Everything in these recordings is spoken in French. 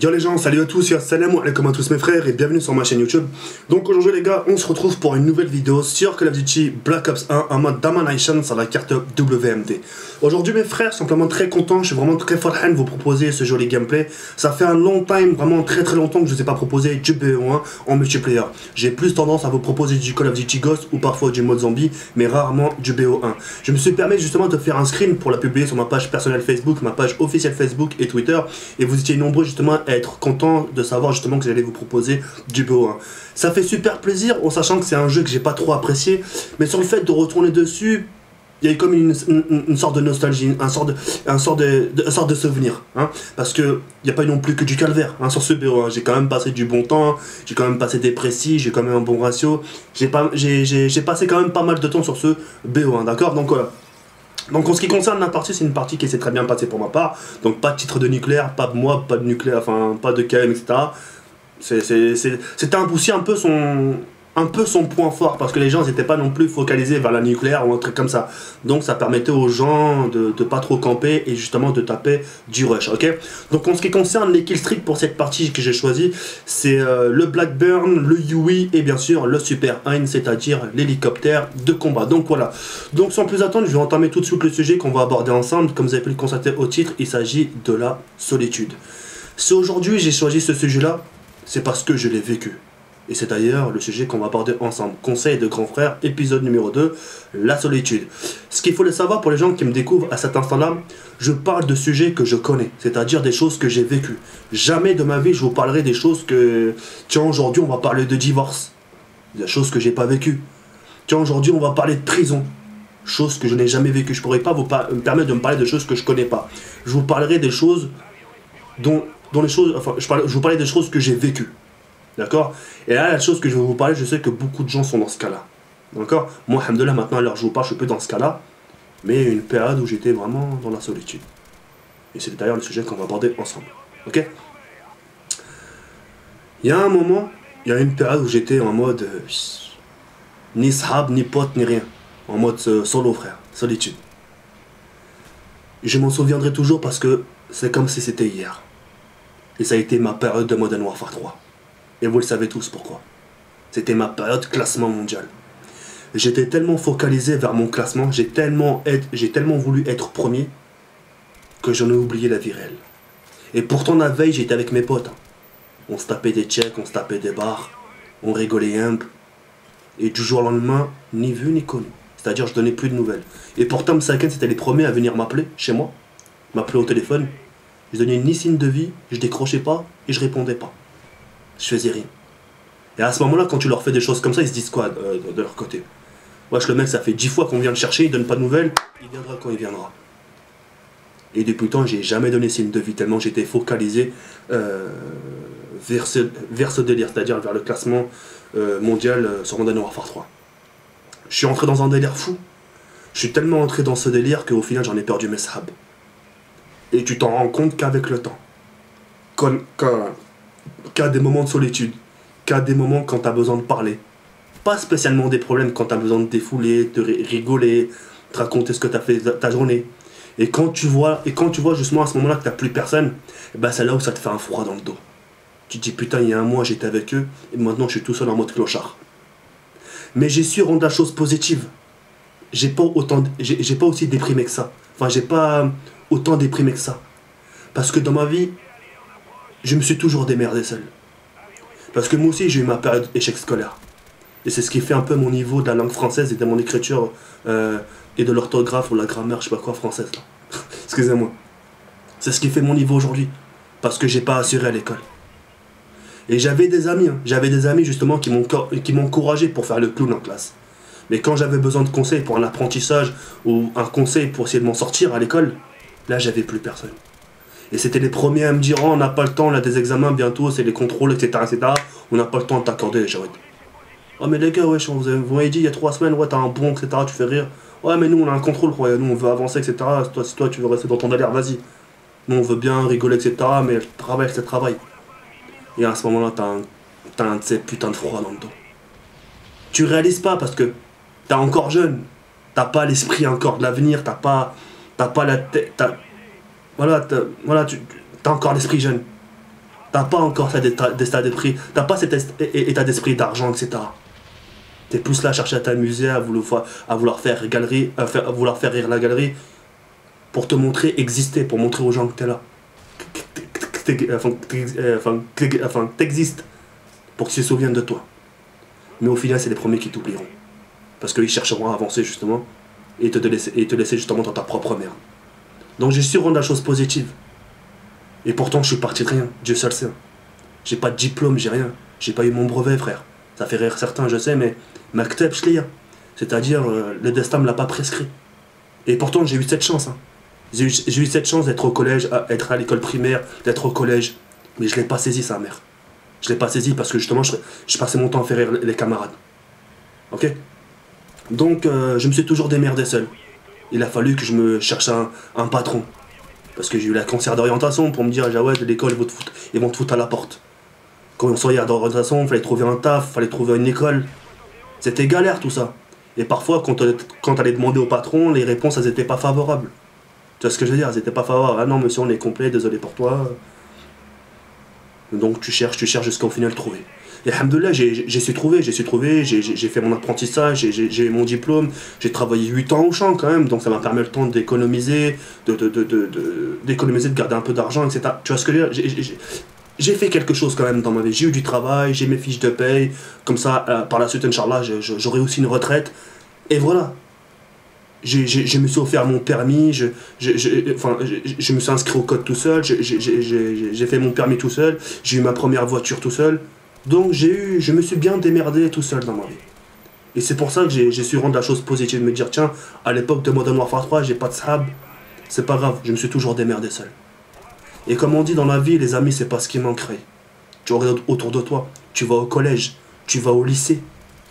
Yo les gens, salut à tous, salam alaikum à tous mes frères et bienvenue sur ma chaîne YouTube. Donc aujourd'hui les gars, on se retrouve pour une nouvelle vidéo sur Call of Duty Black Ops 1 en mode Domination sur la carte WMD. Aujourd'hui mes frères, simplement très content, je suis vraiment très farhan de vous proposer ce joli gameplay. Ça fait un long time, vraiment très très longtemps que je ne vous ai pas proposé du BO1 en multiplayer. J'ai plus tendance à vous proposer du Call of Duty Ghost ou parfois du mode zombie, mais rarement du BO1. Je me suis permis justement de faire un screen pour la publier sur ma page personnelle Facebook, ma page officielle Facebook et Twitter, et vous étiez nombreux justement à être content de savoir justement que j'allais vous proposer du BO1. Ça fait super plaisir en sachant que c'est un jeu que j'ai pas trop apprécié, mais sur le fait de retourner dessus, il y a comme une sorte de nostalgie, un sort de souvenir, hein, parce que il n'y a pas non plus que du calvaire hein, sur ce BO1. J'ai quand même passé du bon temps, j'ai quand même passé des précis, j'ai quand même un bon ratio, j'ai passé quand même pas mal de temps sur ce BO1, d'accord. Donc voilà. Donc en ce qui concerne la partie, c'est une partie qui s'est très bien passée pour ma part. Donc pas de titre de nucléaire, pas de moi, pas de nucléaire, enfin pas de KM, etc. C'était aussi un peu son point fort, parce que les gens n'étaient pas non plus focalisés vers la nucléaire ou un truc comme ça. Donc ça permettait aux gens de pas trop camper et justement de taper du rush, ok. Donc en ce qui concerne les killstreaks pour cette partie que j'ai choisi, c'est le Blackburn, le Yui et bien sûr le Super Hein, c'est-à-dire l'hélicoptère de combat. Donc voilà, donc sans plus attendre, je vais entamer tout de suite le sujet qu'on va aborder ensemble. Comme vous avez pu le constater au titre, il s'agit de la solitude. Si aujourd'hui j'ai choisi ce sujet-là, c'est parce que je l'ai vécu. Et c'est d'ailleurs le sujet qu'on va aborder ensemble. Conseil de grand frère, épisode numéro 2, la solitude. Ce qu'il faut le savoir pour les gens qui me découvrent à cet instant-là, je parle de sujets que je connais, c'est-à-dire des choses que j'ai vécues. Jamais de ma vie je vous parlerai des choses que... Tiens, aujourd'hui on va parler de divorce, des choses que j'ai pas vécues. Tiens, aujourd'hui on va parler de prison, choses que je n'ai jamais vécues. Je pourrais pas me permettre de me parler de choses que je connais pas. Je vous parlerai des choses dont les choses... Enfin, je vous parlerai des choses que j'ai vécues. D'accord. Et là, la chose que je vais vous parler, je sais que beaucoup de gens sont dans ce cas-là. D'accord. Moi, alhamdoulilah, maintenant, à l'heure où je vous parle, je suis plus dans ce cas-là. Mais il y a eu une période où j'étais vraiment dans la solitude. Et c'est d'ailleurs le sujet qu'on va aborder ensemble. Ok. Il y a un moment, il y a une période où j'étais en mode... ni sahab, ni pote, ni rien. En mode solo, frère. Solitude. Je m'en souviendrai toujours parce que c'est comme si c'était hier. Et ça a été ma période de Modern Warfare 3. Et vous le savez tous pourquoi. C'était ma période classement mondial. J'étais tellement focalisé vers mon classement, j'ai tellement voulu être premier, que j'en ai oublié la vie réelle. Et pourtant la veille, j'étais avec mes potes. On se tapait des checks, on se tapait des bars, on rigolait un peu. Et du jour au lendemain, ni vu ni connu. C'est-à-dire je donnais plus de nouvelles. Et pourtant Msaken, c'était les premiers à venir m'appeler chez moi, m'appeler au téléphone. Je donnais ni signe de vie, je décrochais pas et je répondais pas. Je faisais rien. Et à ce moment-là, quand tu leur fais des choses comme ça, ils se disent quoi de leur côté? Wesh, le mec, ça fait 10 fois qu'on vient le chercher, il donne pas de nouvelles, il viendra quand il viendra. Et depuis le temps, j'ai jamais donné signe de vie, tellement j'étais focalisé vers ce délire, c'est-à-dire vers le classement mondial sur Modern Warfare 3. Je suis entré dans un délire fou. Je suis tellement entré dans ce délire qu'au final, j'en ai perdu mes sahabs. Et tu t'en rends compte qu'avec le temps. Qu'à des moments de solitude, qu'à des moments quand tu as besoin de parler. Pas spécialement des problèmes quand tu as besoin de défouler, de rigoler, de raconter ce que tu as fait ta journée. Et quand tu vois justement à ce moment-là que tu n'as plus personne, bah c'est là où ça te fait un froid dans le dos. Tu te dis putain, il y a un mois j'étais avec eux et maintenant je suis tout seul en mode clochard. Mais j'ai su rendre la chose positive. J'ai pas aussi déprimé que ça. Enfin, j'ai pas autant déprimé que ça. Parce que dans ma vie, je me suis toujours démerdé seul. Parce que moi aussi, j'ai eu ma période échec scolaire. Et c'est ce qui fait un peu mon niveau de la langue française et de mon écriture et de l'orthographe ou la grammaire, je sais pas quoi, française. Excusez-moi. C'est ce qui fait mon niveau aujourd'hui. Parce que j'ai pas assuré à l'école. Et j'avais des amis justement qui m'encourageaient pour faire le clown en classe. Mais quand j'avais besoin de conseils pour un apprentissage ou un conseil pour essayer de m'en sortir à l'école, là, j'avais plus personne. Et c'était les premiers à me dire, oh, on n'a pas le temps, on a des examens bientôt, c'est les contrôles, etc., etc. On n'a pas le temps de t'accorder les Jawed. Oh mais les gars, wesh, vous m'avez dit il y a 3 semaines, ouais, t'as un bon, etc., tu fais rire. Ouais, mais nous, on a un contrôle, quoi, nous, on veut avancer, etc. Si toi, tu veux rester dans ton délire, vas-y. Nous, on veut bien rigoler, etc., mais le travail, c'est le travail. Et à ce moment-là, t'as un de ces putains de froid dans le dos. Tu réalises pas parce que t'es encore jeune. T'as pas l'esprit encore de l'avenir, t'as pas la tête, voilà, t'as encore l'esprit jeune. T'as pas encore cet état d'esprit, t'as pas cet état d'esprit d'argent, etc. T'es plus là à chercher à t'amuser, à vouloir faire galerie, à vouloir faire rire la galerie, pour te montrer exister, pour montrer aux gens que t'es là. Enfin, t'existes, pour qu'ils se souviennent de toi. Mais au final, c'est les premiers qui t'oublieront. Parce qu'ils chercheront à avancer, justement, et te laisser justement dans ta propre merde. Donc j'ai su rendre la chose positive. Et pourtant, je suis parti de rien, Dieu seul sait. J'ai pas de diplôme, j'ai rien. J'ai pas eu mon brevet, frère. Ça fait rire certains, je sais, mais Makteb Shliya. C'est-à-dire, le destin me l'a pas prescrit. Et pourtant, j'ai eu cette chance. Hein. J'ai eu cette chance d'être au collège, d'être à l'école primaire, d'être au collège. Mais je l'ai pas saisi, sa mère. Je l'ai pas saisi parce que justement, je passais mon temps à faire rire les camarades. Ok? Donc, je me suis toujours démerdé seul. Il a fallu que je me cherche un patron. Parce que j'ai eu la conseillère d'orientation pour me dire, Jawed, l'école, ils vont te foutre à la porte. Quand on sortait d'orientation, il fallait trouver un taf, il fallait trouver une école. C'était galère tout ça. Et parfois, quand t'allais demander au patron, les réponses, elles étaient pas favorables. Tu vois ce que je veux dire? Elles étaient pas favorables. Ah non, monsieur, on est complet, désolé pour toi. Donc tu cherches jusqu'au final trouver. Et alhamdoulilah, j'ai su trouver, j'ai fait mon apprentissage, j'ai eu mon diplôme, j'ai travaillé 8 ans au champ quand même, donc ça m'a permis le temps d'économiser, de garder un peu d'argent, etc. Tu vois ce que je veux dire? J'ai fait quelque chose quand même dans ma vie, j'ai eu du travail, j'ai mes fiches de paye, comme ça, par la suite, Inch'Allah, j'aurai aussi une retraite, et voilà. Je me suis offert mon permis, je me suis inscrit au code tout seul, j'ai fait mon permis tout seul, j'ai eu ma première voiture tout seul. Donc je me suis bien démerdé tout seul dans ma vie. Et c'est pour ça que j'ai su rendre la chose positive, de me dire tiens, à l'époque de Modern Warfare 3, j'ai pas de sahab, c'est pas grave, je me suis toujours démerdé seul. Et comme on dit dans la vie, les amis, c'est pas ce qui manquerait. Tu regardes autour de toi, tu vas au collège, tu vas au lycée,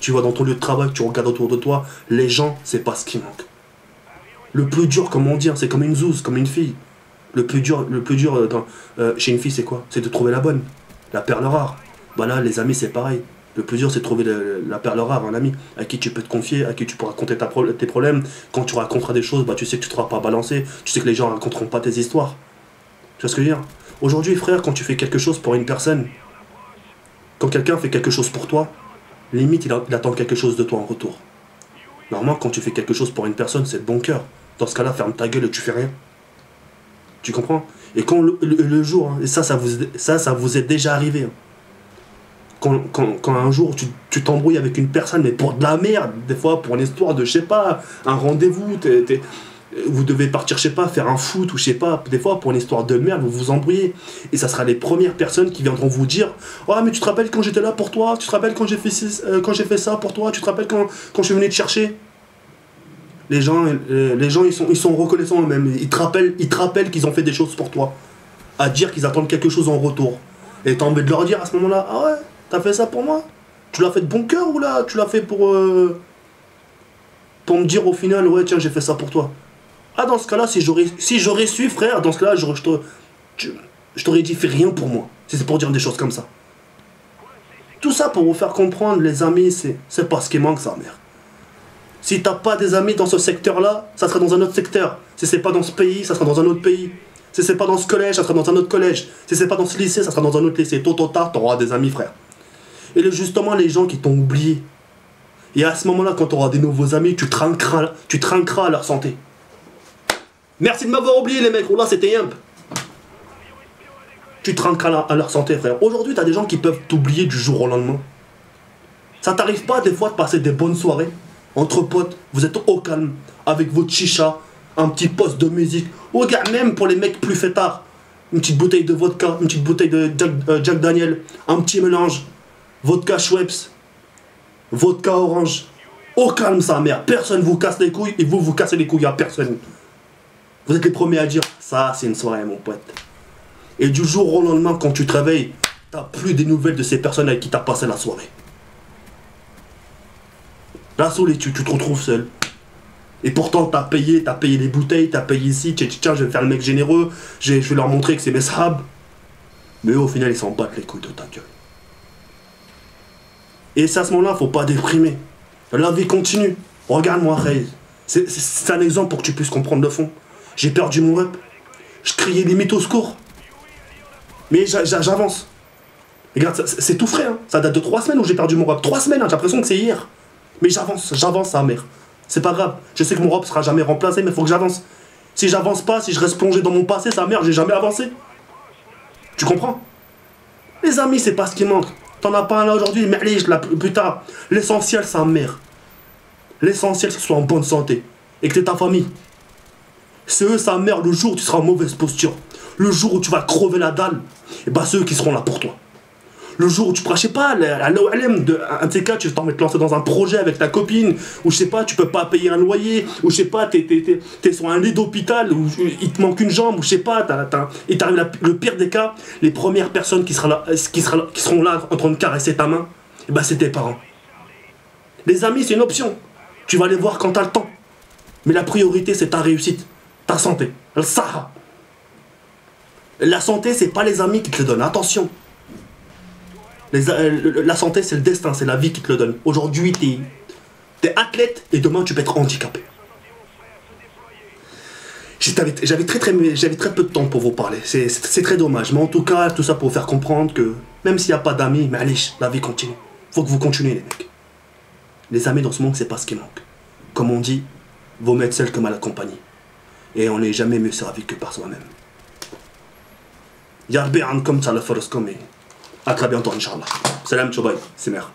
tu vas dans ton lieu de travail, tu regardes autour de toi, les gens, c'est pas ce qui manque. Le plus dur, comme on dit, c'est comme une zouze, comme une fille. Le plus dur chez une fille, c'est quoi? C'est de trouver la bonne, la perle rare. Bah là, les amis, c'est pareil. Le plus dur, c'est de trouver la perle rare, un ami à qui tu peux te confier, à qui tu peux raconter tes problèmes. Quand tu raconteras des choses, bah, tu sais que tu ne te feras pas balancer, tu sais que les gens ne raconteront pas tes histoires. Tu vois ce que je veux dire? Aujourd'hui, frère, quand tu fais quelque chose pour une personne, quand quelqu'un fait quelque chose pour toi, limite, il attend quelque chose de toi en retour. Normalement, quand tu fais quelque chose pour une personne, c'est de bon cœur. Dans ce cas-là, ferme ta gueule et tu fais rien. Tu comprends? Et quand le jour, hein, et ça vous est déjà arrivé, hein. Quand un jour tu t'embrouilles avec une personne, mais pour de la merde, des fois pour une histoire de, je sais pas, un rendez-vous, vous devez partir, je sais pas, faire un foot, ou je sais pas, des fois pour une histoire de merde, vous vous embrouillez. Et ça sera les premières personnes qui viendront vous dire oh, mais tu te rappelles quand j'étais là pour toi, tu te rappelles quand j'ai fait ça pour toi, tu te rappelles quand je suis venu te chercher. Les gens ils sont reconnaissants eux-mêmes, ils te rappellent qu'ils ont fait des choses pour toi, à dire qu'ils attendent quelque chose en retour. Et t'as envie de leur dire à ce moment-là, ah ouais, t'as fait ça pour moi? Tu l'as fait de bon cœur ou là tu l'as fait pour me dire au final, ouais tiens j'ai fait ça pour toi? Ah dans ce cas-là, si j'aurais su frère, dans ce cas-là je t'aurais dit fais rien pour moi, si c'est pour dire des choses comme ça. Tout ça pour vous faire comprendre, les amis, c'est pas ce qui manque, sa mère. Si t'as pas des amis dans ce secteur-là, ça sera dans un autre secteur. Si c'est pas dans ce pays, ça sera dans un autre pays. Si c'est pas dans ce collège, ça sera dans un autre collège. Si c'est pas dans ce lycée, ça sera dans un autre lycée. Tôt ou tard, t'auras des amis, frère. Et justement, les gens qui t'ont oublié. Et à ce moment-là, quand t'auras des nouveaux amis, tu trinqueras à leur santé. Merci de m'avoir oublié, les mecs. Oh là, c'était yimp. Tu trinqueras à leur santé, frère. Aujourd'hui, t'as des gens qui peuvent t'oublier du jour au lendemain. Ça t'arrive pas, des fois, de passer des bonnes soirées entre potes, vous êtes au calme, avec votre chicha, un petit poste de musique. Ou regarde, même pour les mecs plus fêtards, une petite bouteille de vodka, une petite bouteille de Jack Daniel, un petit mélange, vodka Schweppes, vodka orange. Au calme, sa mère, personne vous casse les couilles et vous cassez les couilles à personne. Vous êtes les premiers à dire, ça c'est une soirée mon pote. Et du jour au lendemain, quand tu te réveilles, t'as plus des nouvelles de ces personnes avec qui t'as passé la soirée. La solitude, tu te retrouves seul. Et pourtant, t'as payé les bouteilles, t'as payé ici, tiens, je vais faire le mec généreux, je vais leur montrer que c'est mes sahabs. Mais eux, au final, ils s'en battent les couilles de ta gueule. Et c'est à ce moment-là, faut pas déprimer. La vie continue. Regarde-moi, Rey. C'est un exemple pour que tu puisses comprendre le fond. J'ai perdu mon rep. Je criais limite au secours. Mais j'avance. Regarde, c'est tout frais, hein. Ça date de 3 semaines où j'ai perdu mon rap. 3 semaines, hein, j'ai l'impression que c'est hier. Mais j'avance, sa mère. C'est pas grave. Je sais que mon rap sera jamais remplacé, mais il faut que j'avance. Si j'avance pas, si je reste plongé dans mon passé, sa mère, j'ai jamais avancé. Tu comprends? Les amis, c'est pas ce qui manque. T'en as pas un là aujourd'hui, mais allez, plus tard. L'essentiel, sa mère. L'essentiel, c'est que tu sois en bonne santé. Et que t'aies ta famille. C'est eux, sa mère, le jour où tu seras en mauvaise posture. Le jour où tu vas crever la dalle. Et bah, c'est eux qui seront là pour toi. Le jour où tu pourras, je sais pas, à l'OLM, un de ces cas, tu vas te lancer dans un projet avec ta copine, ou je sais pas, tu peux pas payer un loyer, ou je sais pas, t'es sur un lit d'hôpital, ou il te manque une jambe, ou je sais pas, et t'arrives le pire des cas, les premières personnes qui seront là en train de caresser ta main, et bah c'est tes parents. Les amis, c'est une option. Tu vas les voir quand t'as le temps. Mais la priorité, c'est ta réussite, ta santé. Ça. La santé, c'est pas les amis qui te le donnent, attention. La santé, c'est le destin, c'est la vie qui te le donne. Aujourd'hui, t'es athlète et demain, tu peux être handicapé. J'avais très peu de temps pour vous parler. C'est très dommage. Mais en tout cas, tout ça pour vous faire comprendre que même s'il n'y a pas d'amis, mais allez, la vie continue. Faut que vous continuez, les mecs. Les amis dans ce monde, c'est pas ce qui manque. Comme on dit, vaut mieux être seul que mal accompagné. Et on n'est jamais mieux servi que par soi-même. Yarbi ankom, ça le force comme. À très bientôt, Inch'Allah. Salam, Choubaï, c'est mère.